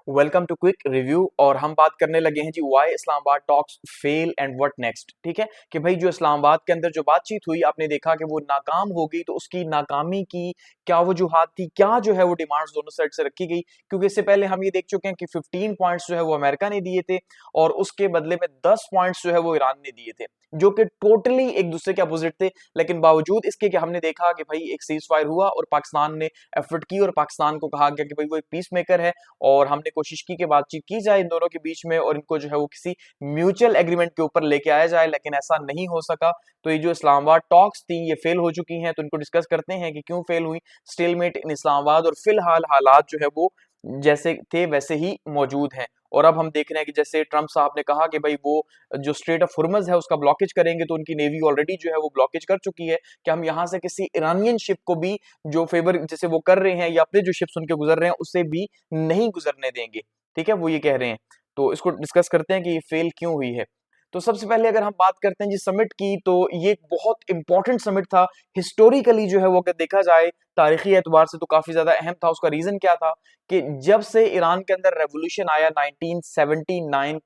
Welcome to quick review. और हम बात करने लगे हैं जी why Islamabad talks fail and what next. ठीक है कि भाई जो इस्लामाबाद के अंदर जो बातचीत हुई आपने देखा कि वो नाकाम हो गई, तो उसकी नाकामी की क्या वजूहात थी, क्या जो है वो डिमांड्स दोनों साइड से रखी गई। क्योंकि इससे पहले हम ये देख चुके हैं कि 15 पॉइंट्स जो है वो अमेरिका ने दिए थे और उसके बदले में 10 पॉइंट्स जो है वो ईरान ने दिए थे, जो कि टोटली एक दूसरे के अपोजिट थे। लेकिन बावजूद इसके कि हमने देखा कि भाई एक सीज फायर हुआ और पाकिस्तान ने एफर्ट की और पाकिस्तान को कहा गया कि भाई वो एक पीस मेकर है और हमने कोशिश की कि बातचीत की जाए इन दोनों के बीच में और इनको जो है वो किसी म्यूचुअल एग्रीमेंट के ऊपर लेके आया जाए, लेकिन ऐसा नहीं हो सका। तो ये जो इस्लामाबाद टॉक्स थी ये फेल हो चुकी हैं, तो इनको डिस्कस करते हैं कि क्यों फेल हुई। स्टेलमेट इन इस्लामाबाद और फिलहाल हालात जो है वो जैसे थे वैसे ही मौजूद हैं। और अब हम देख रहे हैं कि जैसे ट्रंप साहब ने कहा कि भाई वो जो स्ट्रेट ऑफ हुर्मुज है उसका ब्लॉकेज करेंगे, तो उनकी नेवी ऑलरेडी जो है वो ब्लॉकेज कर चुकी है कि हम यहाँ से किसी ईरानियन शिप को भी जो फेवर जैसे वो कर रहे हैं या अपने जो शिप्स उनके गुजर रहे हैं उससे भी नहीं गुजरने देंगे। ठीक है, वो ये कह रहे हैं। तो इसको डिस्कस करते हैं कि ये फेल क्यों हुई है। तो सबसे पहले अगर हम बात करते हैं जी समिट की, तो ये एक बहुत इंपॉर्टेंट समिट था। हिस्टोरिकली जो है वो अगर देखा जाए तारीखी एतबार से तो काफी ज्यादा अहम था। उसका रीजन क्या था कि जब से ईरान के अंदर रेवोल्यूशन आया 1979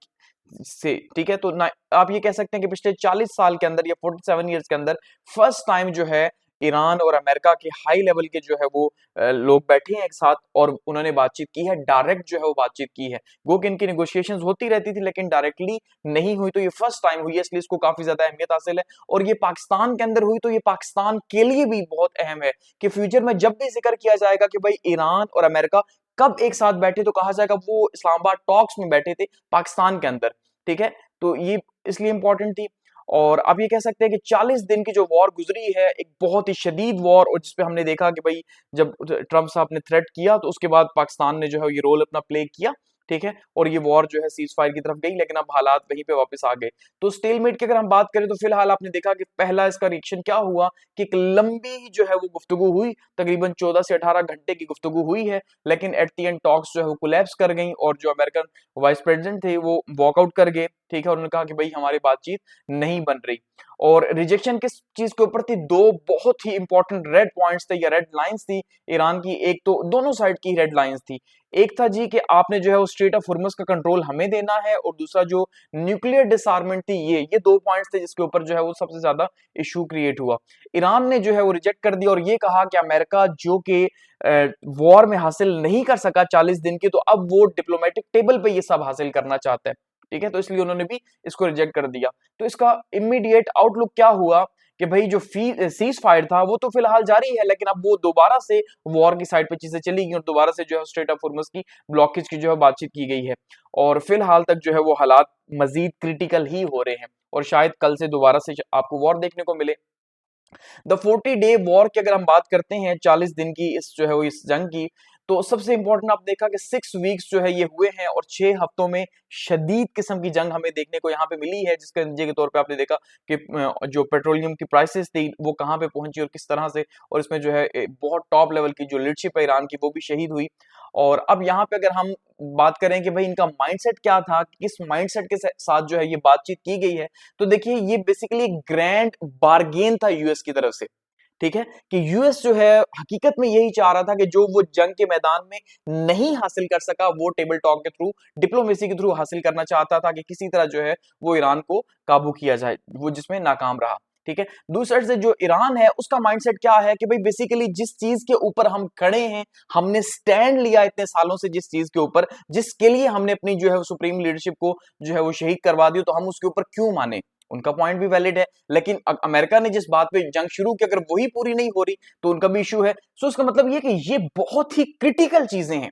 से, ठीक है, तो आप ये कह सकते हैं कि पिछले 40 साल के अंदर या 47 ईयर्स के अंदर फर्स्ट टाइम जो है ईरान और अमेरिका के हाई लेवल के जो है वो लोग बैठे हैं एक साथ और उन्होंने बातचीत की है, डायरेक्ट जो है वो बातचीत की है। गो कि इनकी नेगोशिएशंस होती रहती थी लेकिन डायरेक्टली नहीं हुई, तो ये फर्स्ट टाइम हुई है, इसलिए इसको काफी ज्यादा अहमियत हासिल है। और ये पाकिस्तान के अंदर हुई तो ये पाकिस्तान के लिए भी बहुत अहम है कि फ्यूचर में जब भी जिक्र किया जाएगा कि भाई ईरान और अमेरिका कब एक साथ बैठे, तो कहा जाएगा वो इस्लामाबाद टॉक्स में बैठे थे पाकिस्तान के अंदर। ठीक है, तो ये इसलिए इंपॉर्टेंट थी। और आप ये कह सकते हैं कि 40 दिन की जो वॉर गुजरी है, एक बहुत ही शदीद वॉर, और जिसपे हमने देखा कि भाई जब ट्रंप साहब ने थ्रेट किया तो उसके बाद पाकिस्तान ने जो है ये रोल अपना प्ले किया। ठीक है, और ये वॉर जो है सीज फायर की तरफ गई, लेकिन अब हालात वहीं पे वापस आ गए। तो स्टेलमेट की अगर हम बात करें तो फिलहाल आपने देखा कि पहला इसका रिएक्शन क्या हुआ कि एक लंबी जो है वो गुफ्तगू हुई, तकरीबन 14 से 18 घंटे की गुफ्तगू हुई है, लेकिन एट द एंड टॉक्स जो है वो कोलैप्स कर गई और जो अमेरिकन वाइस प्रेसिडेंट थे वो वॉकआउट कर गए। ठीक है, उन्होंने कहा कि भाई हमारी बातचीत नहीं बन रही। और रिजेक्शन किस चीज के ऊपर थी? दो बहुत ही इंपॉर्टेंट रेड पॉइंट्स थे या रेड लाइंस थी ईरान की। एक तो दोनों साइड की रेड लाइंस थी। एक था जी कि आपने जो है वो स्ट्रेट ऑफ हुर्मुज का कंट्रोल हमें देना है, और दूसरा जो न्यूक्लियर डिसआर्मेंट थी, ये दो पॉइंट्स थे जिसके ऊपर जो है वो सबसे ज्यादा इशू क्रिएट हुआ। ईरान ने जो है वो रिजेक्ट कर दिया और ये कहा कि अमेरिका जो कि वॉर में हासिल नहीं कर सका 40 दिन की, तो अब वो डिप्लोमेटिक टेबल पे ये सब हासिल करना चाहता है। ठीक है, तो इसलिए उन्होंने भी इसको रिजेक्ट कर दिया। तो इसका इमीडिएट आउटलुक क्या हुआ कि भाई जो सीज फायर था वो तो फिलहाल जारी है, लेकिन अब वो दोबारा से वॉर की साइड पे चीजें चली गई और दोबारा से जो है स्ट्रेट ऑफ हुर्मुज की ब्लॉकेज की जो है बातचीत की गई है। और फिलहाल तक जो है वो हालात मजीद क्रिटिकल ही हो रहे हैं और शायद कल से दोबारा से आपको वॉर देखने को मिले। द 40 डे वॉर की अगर हम बात करते हैं, 40 दिन की इस जो है वो इस जंग की, तो सबसे इंपॉर्टेंट आप देखा कि 6 वीक्स जो है ये हुए हैं और 6 हफ्तों में शदीद किस्म की जंग हमें देखने को यहाँ पे मिली है, जिसके नतीजे के तौर पे आपने देखा कि जो पेट्रोलियम की प्राइसेस थी वो कहाँ पे पहुंची और किस तरह से, और इसमें जो है बहुत टॉप लेवल की जो लीडरशिप है ईरान की वो भी शहीद हुई। और अब यहाँ पे अगर हम बात करें कि भाई इनका माइंडसेट क्या था, किस माइंडसेट के साथ जो है ये बातचीत की गई है, तो देखिए ये बेसिकली एक ग्रैंड बार्गेन था यूएस की तरफ से। ठीक है, कि यूएस जो है हकीकत में यही चाह रहा था कि जो वो जंग के मैदान में नहीं हासिल कर सका वो टेबल टॉक के थ्रू, डिप्लोमेसी के थ्रू हासिल करना चाहता था कि किसी तरह जो है वो ईरान को काबू किया जाए, वो जिसमें नाकाम रहा। ठीक है, दूसरी साइड से जो ईरान है उसका माइंडसेट क्या है कि भाई बेसिकली जिस चीज के ऊपर हम खड़े हैं, हमने स्टैंड लिया इतने सालों से जिस चीज के ऊपर, जिसके लिए हमने अपनी जो है सुप्रीम लीडरशिप को जो है वो शहीद करवा दी, तो हम उसके ऊपर क्यों माने। उनका पॉइंट भी वैलिड है, लेकिन अमेरिका ने जिस बात पे जंग शुरू की अगर वही पूरी नहीं हो रही तो उनका भी इशू है। सो इसका मतलब ये कि ये बहुत ही क्रिटिकल चीजें हैं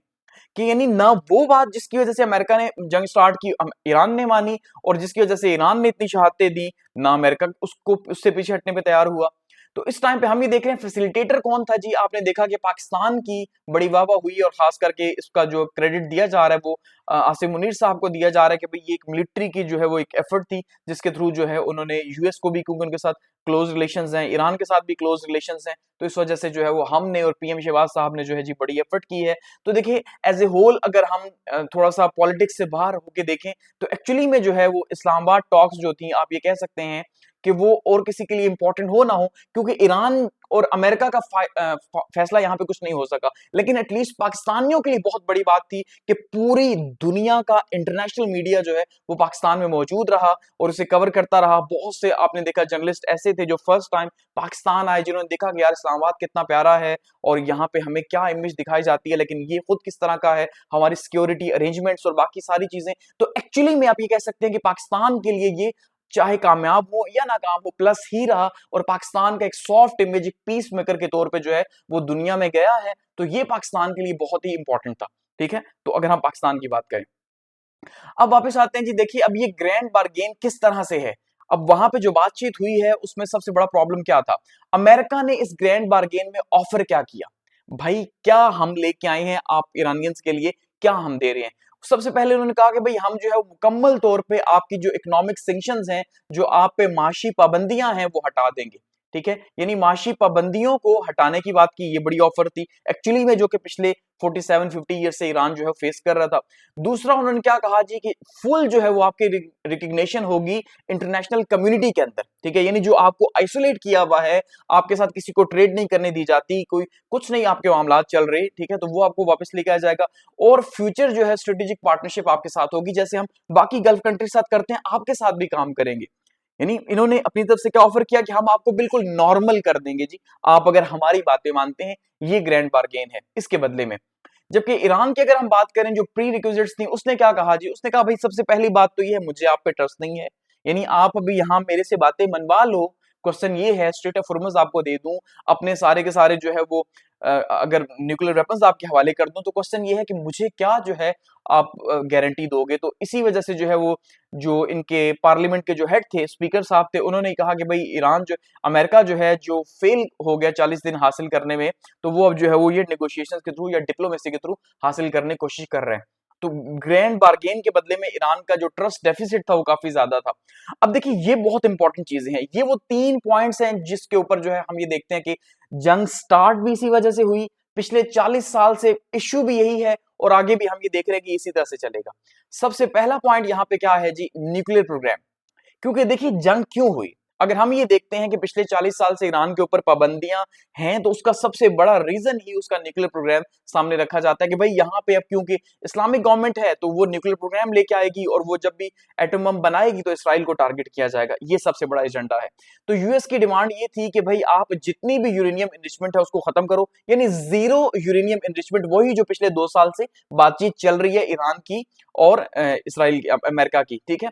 कि यानी ना वो बात जिसकी वजह से अमेरिका ने जंग स्टार्ट की ईरान ने मानी, और जिसकी वजह से ईरान ने इतनी शहादतें दी, ना अमेरिका उसको उससे पीछे हटने पे तैयार हुआ। तो इस टाइम पे हम ये देख रहे हैं फैसिलिटेटर कौन था जी। आपने देखा कि पाकिस्तान की बड़ी वाहवाह हुई और खास करके इसका जो क्रेडिट दिया जा रहा है वो आसिम मुनीर साहब को दिया जा रहा है कि भाई ये एक मिलिट्री की जो है वो एक एफर्ट थी जिसके थ्रू जो है उन्होंने यूएस को भी, क्योंकि उनके साथ क्लोज रिलेशंस हैं, ईरान के साथ भी क्लोज रिलेशंस हैं, तो इस वजह से जो है वो हमने और पीएम शहबाज साहब ने जो है जी बड़ी एफर्ट की है। तो देखिए एज ए होल अगर हम थोड़ा सा पॉलिटिक्स से बाहर होके देखें तो एक्चुअली में जो है वो इस्लामाबाद टॉक्स जो थी, आप ये कह सकते हैं कि वो और किसी के लिए इंपॉर्टेंट हो ना हो, क्योंकि ईरान और अमेरिका का फैसला यहाँ पे कुछ नहीं हो सका, लेकिन एटलीस्ट पाकिस्तानियों के लिए बहुत बड़ी बात थी कि पूरी दुनिया का इंटरनेशनल मीडिया जो है वो पाकिस्तान में मौजूद रहा और उसे कवर करता रहा। बहुत से आपने देखा जर्नलिस्ट ऐसे थे जो फर्स्ट टाइम पाकिस्तान आए, जिन्होंने देखा कि यार इस्लामाबाद कितना प्यारा है और यहाँ पे हमें क्या इमेज दिखाई जाती है, लेकिन ये खुद किस तरह का है, हमारी सिक्योरिटी अरेंजमेंट्स और बाकी सारी चीजें। तो एक्चुअली में आप ये कह सकते हैं कि पाकिस्तान के लिए ये चाहे कामयाब हो या नाकाम हो प्लस ही रहा, और पाकिस्तान का एक सॉफ्ट इमेज, एक पीस मेकर के तौर पे जो है वो दुनिया में गया है। तो ये पाकिस्तान के लिए बहुत ही इंपॉर्टेंट था। ठीक है, तो अगर हम पाकिस्तान की बात करें, अब वापस आते हैं जी। देखिए अब ये ग्रैंड बारगेन किस तरह से है। अब वहां पे जो बातचीत हुई है उसमें सबसे बड़ा प्रॉब्लम क्या था, अमेरिका ने इस ग्रैंड बारगेन में ऑफर क्या किया, भाई क्या हम लेके आए हैं आप ईरानियंस के लिए, क्या हम दे रहे हैं। सबसे पहले उन्होंने कहा कि भाई हम जो है मुकम्मल तौर पे आपकी जो इकोनॉमिक सैंक्शंस हैं, जो आप पे माशी पाबंदियां हैं वो हटा देंगे। ठीक है, यानी माशी पाबंदियों को हटाने की बात की, ये बड़ी ऑफर थी एक्चुअली में, जो कि पिछले 47-50 ईयर से ईरान जो है फेस कर रहा था। दूसरा उन्होंने क्या कहा जी कि फुल जो है वो आपकी रिकग्निशन होगी इंटरनेशनल कम्युनिटी के अंदर। ठीक है, यानी जो आपको आइसोलेट किया हुआ है, आपके साथ किसी को ट्रेड नहीं करने दी जाती, कोई कुछ नहीं आपके मामला चल रहे, ठीक है, तो वो आपको वापस लेके आ जाएगा। और फ्यूचर जो है स्ट्रेटेजिक पार्टनरशिप आपके साथ होगी, जैसे हम बाकी गल्फ कंट्री के साथ करते हैं आपके साथ भी काम करेंगे। यानी इन्होंने अपनी तरफ से क्या ऑफर किया कि हम आपको बिल्कुल नॉर्मल कर देंगे जी, आप अगर हमारी बातें मानते हैं। ये ग्रैंड बारगेन है इसके बदले में। जबकि ईरान की अगर हम बात करें, जो प्री रिक्विजिट्स थी, उसने क्या कहा जी, उसने कहा भाई सबसे पहली बात तो ये है मुझे आप पे ट्रस्ट नहीं है, यानी आप अभी यहाँ मेरे से बातें मनवा लो। क्वेश्चन ये है, स्ट्रेट ऑफ फॉर्मस आपको दे दूं, अपने सारे के सारे जो है वो अगर न्यूक्लियर वेपन्स आपके हवाले कर दूं, तो क्वेश्चन ये है कि मुझे क्या जो है आप गारंटी दोगे। तो इसी वजह से जो है वो जो इनके पार्लियामेंट के जो हेड थे, स्पीकर साहब थे, उन्होंने कहा कि भाई ईरान जो अमेरिका जो है जो फेल हो गया 40 दिन हासिल करने में, तो वो अब जो है वो ये नेगोशिएशंस के थ्रू या डिप्लोमेसी के थ्रू हासिल करने की कोशिश कर रहे हैं। तो ग्रैंड बारगेन के बदले में ईरान का जो ट्रस्ट डेफिसिट था वो काफी ज्यादा था। अब देखिए ये बहुत इंपॉर्टेंट चीजें हैं, ये वो 3 पॉइंट्स हैं जिसके ऊपर जो है हम ये देखते हैं कि जंग स्टार्ट भी इसी वजह से हुई, पिछले 40 साल से इश्यू भी यही है और आगे भी हम ये देख रहे हैं कि इसी तरह से चलेगा। सबसे पहला पॉइंट यहाँ पे क्या है जी, न्यूक्लियर प्रोग्राम। क्योंकि देखिए जंग क्यों हुई, अगर हम ये देखते हैं कि पिछले 40 साल से ईरान के ऊपर पाबंदियां हैं, तो उसका सबसे बड़ा रीजन ही उसका न्यूक्लियर प्रोग्राम सामने रखा जाता है कि भाई यहाँ पे अब क्योंकि इस्लामिक गवर्नमेंट है तो वो न्यूक्लियर प्रोग्राम लेके आएगी और वो जब भी एटम बम बनाएगी तो इसराइल को टारगेट किया जाएगा। ये सबसे बड़ा एजेंडा है। तो यूएस की डिमांड ये थी कि भाई आप जितनी भी यूरेनियम एनरिचमेंट है उसको खत्म करो, यानी जीरो यूरेनियम एनरिचमेंट, वही जो पिछले 2 साल से बातचीत चल रही है ईरान की और इसराइल की, अमेरिका की। ठीक है,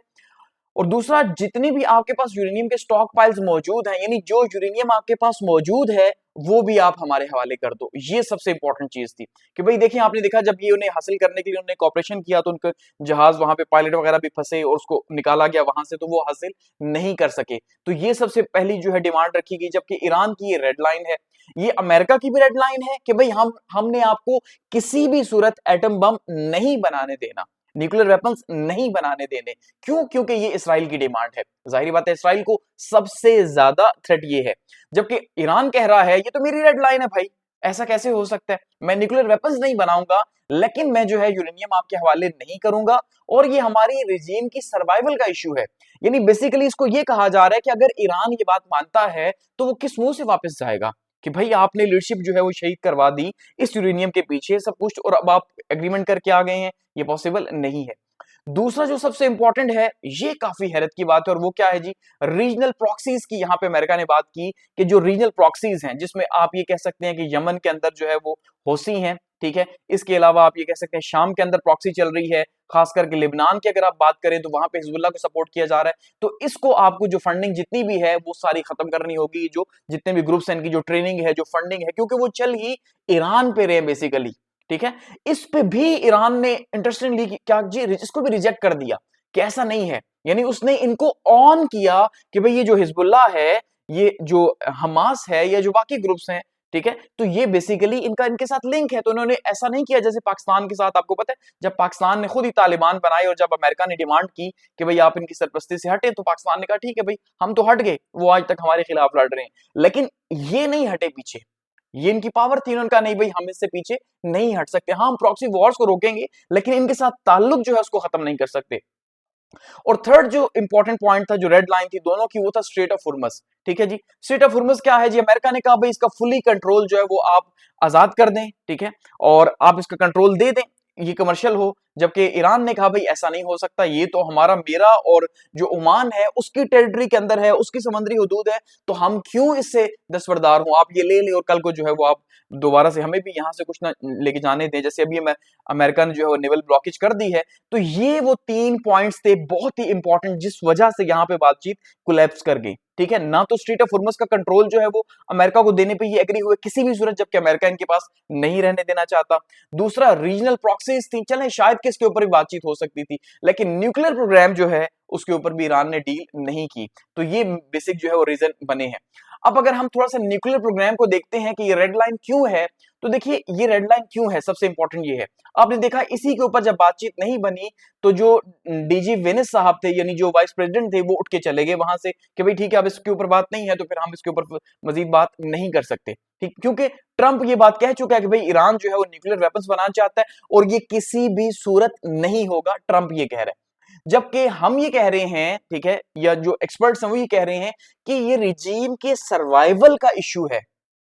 और दूसरा जितनी भी आपके पास यूरेनियम के स्टॉक पाइल्स मौजूद हैं, यानी जो यूरेनियम आपके पास मौजूद है वो भी आप हमारे हवाले कर दो। ये सबसे इंपॉर्टेंट चीज थी कि भाई देखिए आपने देखा जब ये उन्हें हासिल करने के लिए उन्होंने कॉपरेशन किया तो उनके जहाज वहां पे पायलट वगैरह भी फंसे और उसको निकाला गया वहां से, तो वो हासिल नहीं कर सके। तो ये सबसे पहली जो है डिमांड रखी गई, जबकि ईरान की ये रेड लाइन है। ये अमेरिका की भी रेड लाइन है कि भाई हमने आपको किसी भी सूरत एटम बम नहीं बनाने देना, न्यूक्लियर वेपन्स नहीं बनाने देने। क्यों? क्योंकि ये इसराइल की डिमांड है। जाहिर बात है इसराइल को सबसे ज्यादा थ्रेट ये है, जबकि ईरान कह रहा है ये तो मेरी रेड लाइन है भाई, ऐसा कैसे हो सकता है, मैं न्यूक्लियर वेपन्स नहीं बनाऊंगा लेकिन मैं जो है यूरेनियम आपके हवाले नहीं करूंगा, और ये हमारी रिजीम की सर्वाइवल का इश्यू है। यानी बेसिकली इसको ये कहा जा रहा है कि अगर ईरान ये बात मानता है तो वो किस मुंह से वापस जाएगा कि भाई आपने लीडरशिप जो है वो शहीद करवा दी इस यूरेनियम के पीछे सब कुछ, और अब आप एग्रीमेंट करके आ गए हैं, ये पॉसिबल नहीं है। दूसरा जो सबसे इंपॉर्टेंट है, ये काफी हैरत की बात है, और वो क्या है जी, रीजनल प्रॉक्सीज की यहाँ पे अमेरिका ने बात की कि जो रीजनल प्रॉक्सीज हैं, जिसमें आप ये कह सकते हैं कि यमन के अंदर जो है वो होसी हैं। ठीक है, इसके अलावा आप ये कह सकते हैं शाम के अंदर प्रॉक्सी चल रही है, खास करके लिबनान की अगर आप बात करें तो वहां पे हिजबुल्लाह को सपोर्ट किया जा रहा है। तो इसको आपको जो फंडिंग जितनी भी है वो सारी खत्म करनी होगी, जो जितने भी ग्रुप्स हैं इनकी जो ट्रेनिंग है, जो फंडिंग है, क्योंकि वो चल ही ईरान पे रहे बेसिकली। ठीक है, इस पे भी ईरान ने इंटरेस्टिंगली क्या जी इसको भी रिजेक्ट कर दिया कि ऐसा नहीं है, यानी उसने इनको ऑन किया कि भाई ये जो हिजबुल्लाह है, ये जो हमास है, या जो बाकी ग्रुप्स हैं, ठीक है, तो ये बेसिकली इनका इनके साथ लिंक है। तो उन्होंने ऐसा नहीं किया जैसे पाकिस्तान के साथ, आपको पता है जब पाकिस्तान ने खुद ही तालिबान बनाए और जब अमेरिका ने डिमांड की कि भाई आप इनकी सरपरस्ती से हटे, तो पाकिस्तान ने कहा ठीक है भाई हम तो हट गए, वो आज तक हमारे खिलाफ लड़ रहे हैं। लेकिन ये नहीं हटे पीछे, ये इनकी पावर थी, उन्होंने कहा नहीं भाई हम इससे पीछे नहीं हट सकते, हाँ हम प्रॉक्सी वॉर्स को रोकेंगे लेकिन इनके साथ ताल्लुक जो है उसको खत्म नहीं कर सकते। और थर्ड जो इंपॉर्टेंट पॉइंट था, जो रेड लाइन थी दोनों की, वो था स्ट्रेट ऑफ हुर्मुज। ठीक है जी, स्ट्रेट ऑफ हुर्मुज क्या है जी? अमेरिका ने कहा भाई इसका फुली कंट्रोल जो है वो आप आजाद कर दें, ठीक है, और आप इसका कंट्रोल दे दें, ये कमर्शियल हो। जबकि ईरान ने कहा भाई ऐसा नहीं हो सकता, ये तो हमारा, मेरा और जो ओमान है उसकी टेरिटरी के अंदर है, उसकी समुद्री हदूद है, तो हम क्यों इससे दस्तबरदार हो, आप ये ले लें और कल को जो है वो आप दोबारा से हमें भी यहां से कुछ ना लेके जाने दें, जैसे अभी अमेरिका ने जो है वो नेवल ब्लॉकेज कर दी है। तो ये वो 3 पॉइंट्स थे बहुत ही इंपॉर्टेंट, जिस वजह से यहां पे बातचीत कोलैप्स कर गई। ठीक है ना, तो स्ट्रेट ऑफ हुर्मुज का कंट्रोल जो है वो अमेरिका को देने पे ये एग्री हुए किसी भी सूरत, जबकि अमेरिका इनके पास नहीं रहने देना चाहता। दूसरा, रीजनल प्रॉक्सीज थी, चले शायद कि इसके ऊपर भी बातचीत हो सकती थी, लेकिन न्यूक्लियर प्रोग्राम जो है उसके ऊपर भी ईरान ने डील नहीं की। तो ये बेसिक जो है वो रीजन बने हैं। अब अगर हम थोड़ा सा न्यूक्लियर प्रोग्राम को देखते हैं कि ये रेड लाइन क्यों है, तो देखिए ये रेड लाइन क्यों है, सबसे इंपॉर्टेंट ये है, आपने देखा इसी के ऊपर जब बातचीत नहीं बनी तो जो डीजी वेनिस साहब थे, यानी जो वाइस प्रेसिडेंट थे, वो उठ के चले गए वहां से कि भाई ठीक है अब इसके ऊपर बात नहीं है, तो फिर हम इसके ऊपर मजीद बात नहीं कर सकते। ठीक, क्योंकि ट्रंप ये बात कह चुका है कि भाई ईरान जो है वो न्यूक्लियर वेपन्स बनाना चाहता है और ये किसी भी सूरत नहीं होगा, ट्रंप ये कह रहा है। जबकि हम ये कह रहे हैं, ठीक है, या जो एक्सपर्ट्स हैं वो ये कह रहे हैं कि ये रिजीम के सर्वाइवल का इशू है,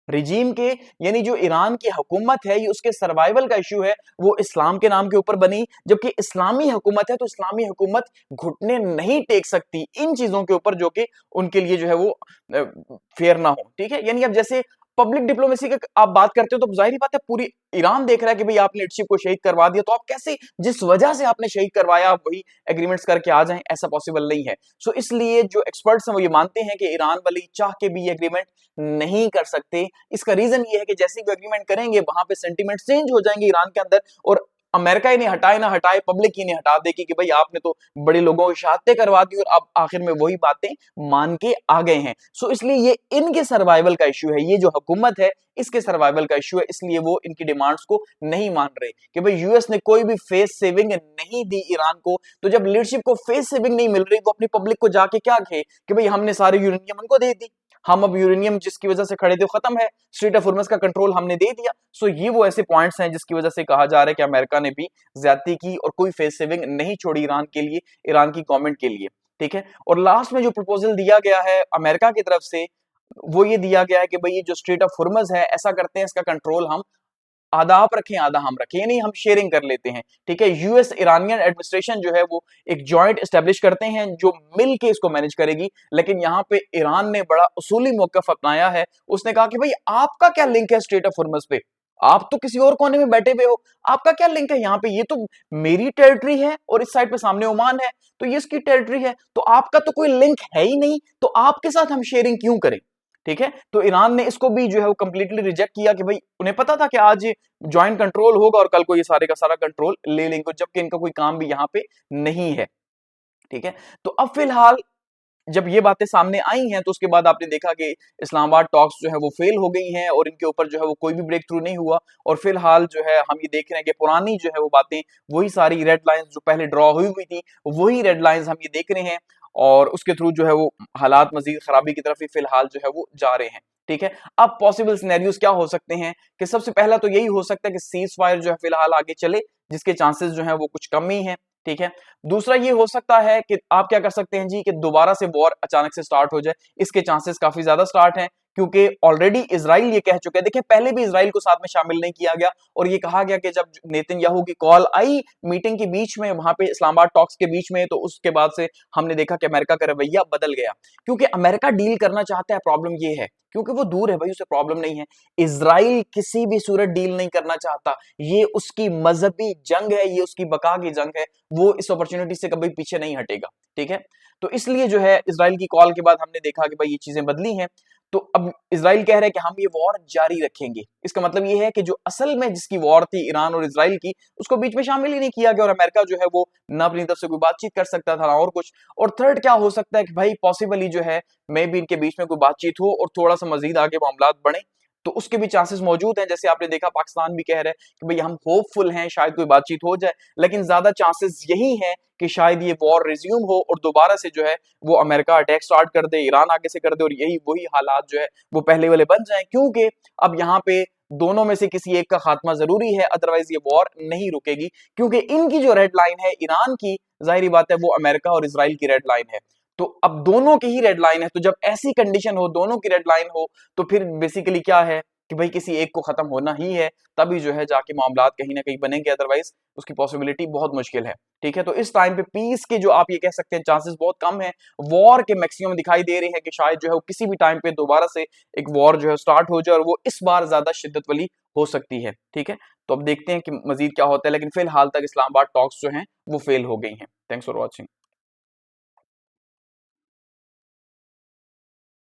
रिजीम के, यानी जो ईरान की हुकूमत है ये उसके सर्वाइवल का इशू है, वो इस्लाम के नाम के ऊपर बनी, जबकि इस्लामी हुकूमत है तो इस्लामी हुकूमत घुटने नहीं टेक सकती इन चीजों के ऊपर जो कि उनके लिए जो है वो फेयर ना हो। ठीक है, यानी अब जैसे पब्लिक डिप्लोमेसी की आप बात करते हो तो जाहिर बात है पूरी ईरान देख रहा है कि भाई आपने लीडरशिप को शहीद करवा दिया, तो आप कैसे, जिस वजह से आपने शहीद करवाया आप वही एग्रीमेंट्स करके आ जाएं, ऐसा पॉसिबल नहीं है। सो इसलिए जो एक्सपर्ट्स हैं वो ये मानते हैं कि ईरान वाली चाह के भी ये एग्रीमेंट नहीं कर सकते। इसका रीजन ये है कि जैसे भी एग्रीमेंट करेंगे वहां पे सेंटीमेंट चेंज हो जाएंगे ईरान के अंदर, और अमेरिका ही नहीं हटाए ना हटाए, पब्लिक ही नहीं हटा देगी कि भाई आपने तो बड़े लोगों की शहादतें करवा दी और अब आखिर में वही बातें मान के आ गए हैं। सो इसलिए ये इनके सर्वाइवल का इश्यू है, ये जो हुकूमत है इसके सर्वाइवल का इश्यू है, इसलिए वो इनकी डिमांड्स को नहीं मान रहे कि भाई यूएस ने कोई भी फेस सेविंग नहीं दी ईरान को। तो जब लीडरशिप को फेस सेविंग नहीं मिल रही, वो अपनी पब्लिक को जाके क्या कहे कि भाई हमने सारे यूरेनियम उनको दे दी, हम अब यूरेनियम जिसकी वजह से खड़े थे खत्म है, स्ट्रेट ऑफ हुर्मुज का कंट्रोल हमने दे दिया। सो ये वो ऐसे पॉइंट्स हैं जिसकी वजह से कहा जा रहा है कि अमेरिका ने भी ज्यादती की और कोई फेस सेविंग नहीं छोड़ी ईरान के लिए, ईरान की गवर्नमेंट के लिए। ठीक है, और लास्ट में जो प्रपोजल दिया गया है अमेरिका की तरफ से, वो ये दिया गया है कि भाई ये जो स्ट्रेट ऑफ हुर्मुज है, ऐसा करते हैं इसका कंट्रोल हम आधा आप रखें आधा हम रखें, यानी हम शेयरिंग कर लेते हैं। ठीक है, यूएस ईरानियन एडमिनिस्ट्रेशन जो है वो एक जॉइंट एस्टेब्लिश करते हैं जो मिल के इसको मैनेज करेगी। लेकिन यहाँ पे ईरान ने बड़ा उसूली मौकफ अपनाया है, उसने कहा कि भाई आपका क्या लिंक है स्ट्रेट ऑफ हुर्मुज पे, आप तो किसी और कोने में बैठे हुए हो, आपका क्या लिंक है यहाँ पे, ये तो मेरी टेरिटरी है और इस साइड पे सामने ओमान है, तो ये इसकी टेरिटरी है, तो आपका तो कोई लिंक है ही नहीं, तो आपके साथ हम शेयरिंग क्यों करें। ठीक है, तो ईरान ने इसको भी जो है वो कंप्लीटली रिजेक्ट किया कि भाई उन्हें पता था कि आज ज्वाइंट कंट्रोल होगा और कल को ये सारे का सारा कंट्रोल ले लेंगे, जबकि इनका कोई काम भी यहाँ पे नहीं है। ठीक है, तो अब फिलहाल जब ये बातें सामने आई हैं तो उसके बाद आपने देखा कि इस्लामाबाद टॉक्स जो है वो फेल हो गई हैं और इनके ऊपर जो है वो कोई भी ब्रेक थ्रू नहीं हुआ। और फिलहाल जो है हम ये देख रहे हैं कि पुरानी जो है वो बातें, वही सारी रेड लाइंस जो पहले ड्रॉ हुई हुई थी, वही रेड लाइंस हम ये देख रहे हैं और उसके थ्रू जो है वो हालात मजीद खराबी की तरफ ही फिलहाल जो है वो जा रहे हैं। ठीक है, अब पॉसिबल सिनेरियोज क्या हो सकते हैं कि सबसे पहला तो यही हो सकता है कि सीज फायर जो है फिलहाल आगे चले, जिसके चांसेस जो है वो कुछ कम ही है। ठीक है, दूसरा ये हो सकता है कि आप क्या कर सकते हैं जी कि दोबारा से वॉर अचानक से स्टार्ट हो जाए, इसके चांसेस काफी ज्यादा स्टार्ट हैं, क्योंकि ऑलरेडी इजराइल ये कह चुका है। देखिए पहले भी इजराइल को साथ में शामिल नहीं किया गया और ये कहा गया कि जब नेतन्याहू की कॉल आई मीटिंग के बीच में वहां पे इस्लामाबाद टॉक्स के बीच में, तो उसके बाद से हमने देखा कि अमेरिका का रवैया बदल गया, क्योंकि अमेरिका डील करना चाहता है। प्रॉब्लम ये है क्योंकि वो दूर है भाई, उसे प्रॉब्लम नहीं है। इजराइल किसी भी सूरत डील नहीं करना चाहता, ये उसकी मजहबी जंग है, ये उसकी बका की जंग है, वो इस अपॉर्चुनिटी से कभी पीछे नहीं हटेगा। ठीक है, तो इसलिए जो है इजराइल की कॉल के बाद हमने देखा कि भाई ये चीजें बदली हैं। तो अब इजराइल कह रहा है कि हम ये वॉर जारी रखेंगे। इसका मतलब ये है कि जो असल में जिसकी वॉर थी ईरान और इजराइल की, उसको बीच में शामिल ही नहीं किया गया और अमेरिका जो है वो ना अपनी तरफ से कोई बातचीत कर सकता था ना और कुछ। और थर्ड क्या हो सकता है कि भाई पॉसिबली जो है मे भी इनके बीच में कोई बातचीत हो और थोड़ा सा मजीद आगे मामलात बढ़े, तो उसके भी चांसेस मौजूद हैं। जैसे आपने देखा पाकिस्तान भी कह रहा है कि भाई हम होपफुल हैं शायद कोई बातचीत हो जाए, लेकिन ज्यादा चांसेस यही हैं कि शायद ये वॉर रिज्यूम हो और दोबारा से जो है वो अमेरिका अटैक स्टार्ट कर दे, ईरान आगे से कर दे और यही वही हालात जो है वो पहले वाले बन जाएं, क्योंकि अब यहाँ पे दोनों में से किसी एक का खात्मा जरूरी है, अदरवाइज ये वॉर नहीं रुकेगी, क्योंकि इनकी जो रेड लाइन है ईरान की, जाहिर बात है वो अमेरिका और इसराइल की रेड लाइन है। तो अब दोनों की ही रेड लाइन है, तो जब ऐसी कंडीशन हो, दोनों की रेड लाइन हो, तो फिर बेसिकली क्या है कि भाई किसी एक को खत्म होना ही है, तभी जो है जाके मामला कहीं ना कहीं बनेंगे, अदरवाइज उसकी पॉसिबिलिटी बहुत मुश्किल है। ठीक है, तो इस टाइम पे पीस के जो आप ये कह सकते हैं चांसेस बहुत कम है, वॉर के मैक्सिमम दिखाई दे रहे हैं कि शायद जो है वो किसी भी टाइम पे दोबारा से एक वॉर जो है स्टार्ट हो जाए, और वो इस बार ज्यादा शिद्दत वाली हो सकती है। ठीक है, तो अब देखते हैं कि मजीद क्या होता है, लेकिन फिलहाल तक इस्लामाबाद टॉक्स जो हैं वो फेल हो गई हैं। Thanks for watching.